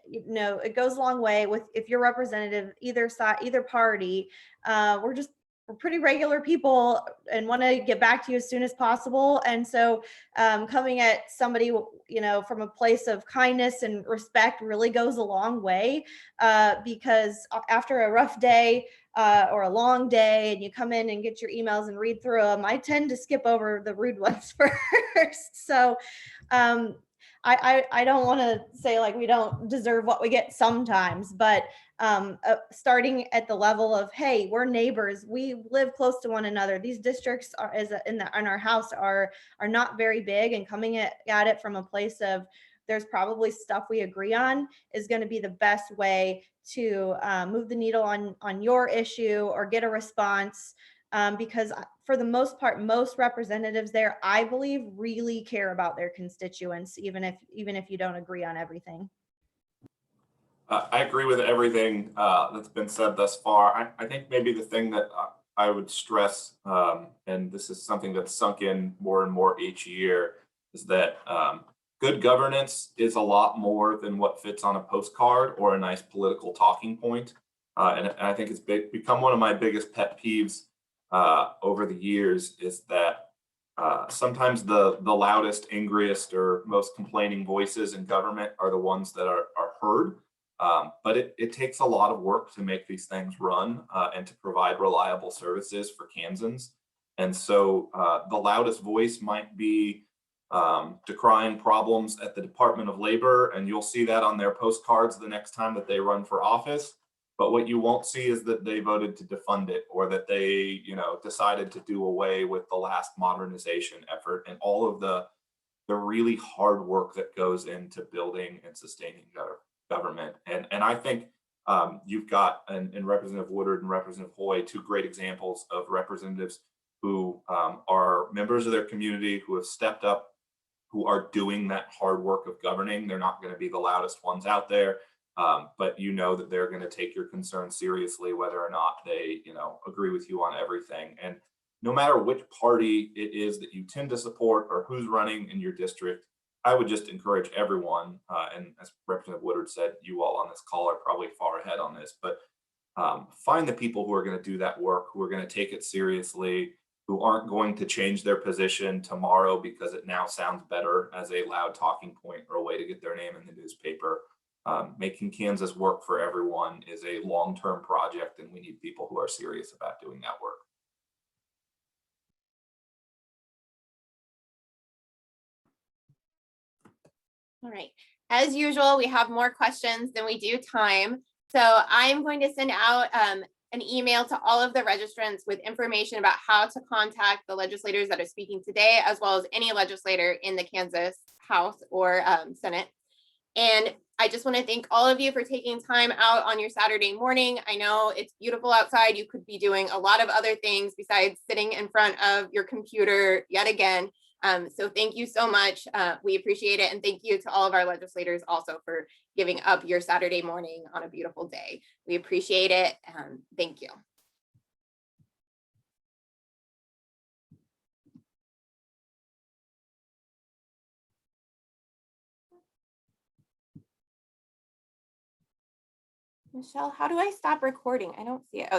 you know, it goes a long way with if you're representative, either side, either party, we're pretty regular people and want to get back to you as soon as possible. And so coming at somebody, you know, from a place of kindness and respect really goes a long way because after a rough day or a long day and you come in and get your emails and read through them, I tend to skip over the rude ones first. So I don't want to say like we don't deserve what we get sometimes, but starting at the level of, hey, we're neighbors, we live close to one another. These districts are in our house are not very big, and coming at it from a place of there's probably stuff we agree on is going to be the best way to move the needle on your issue or get a response. Because for the most part, most representatives there, I believe, really care about their constituents, even if you don't agree on everything. I agree with everything that's been said thus far. I think maybe the thing that I would stress, and this is something that's sunk in more and more each year, is that good governance is a lot more than what fits on a postcard or a nice political talking point. And I think it's become one of my biggest pet peeves over the years is that sometimes the loudest, angriest, or most complaining voices in government are the ones that are heard. But it takes a lot of work to make these things run and to provide reliable services for Kansans. And so the loudest voice might be decrying problems at the Department of Labor, and you'll see that on their postcards the next time that they run for office. But what you won't see is that they voted to defund it, or that they, decided to do away with the last modernization effort and all of the really hard work that goes into building and sustaining government. And I think you've got in Representative Woodard and Representative Hoye, two great examples of representatives who are members of their community, who have stepped up, who are doing that hard work of governing. They're not going to be the loudest ones out there. But you know that they're going to take your concerns seriously, whether or not they, agree with you on everything. And no matter which party it is that you tend to support or who's running in your district, I would just encourage everyone, and as Representative Woodard said, you all on this call are probably far ahead on this, but find the people who are going to do that work, who are going to take it seriously, who aren't going to change their position tomorrow because it now sounds better as a loud talking point or a way to get their name in the newspaper. Making Kansas work for everyone is a long-term project, and we need people who are serious about doing that work. All right. As usual, we have more questions than we do time. So I'm going to send out an email to all of the registrants with information about how to contact the legislators that are speaking today, as well as any legislator in the Kansas House or Senate. And I just want to thank all of you for taking time out on your Saturday morning. I know it's beautiful outside. You could be doing a lot of other things besides sitting in front of your computer yet again. So thank you so much. We appreciate it. And thank you to all of our legislators also for giving up your Saturday morning on a beautiful day. We appreciate it. Thank you. Michelle, how do I stop recording? I don't see it. Oh,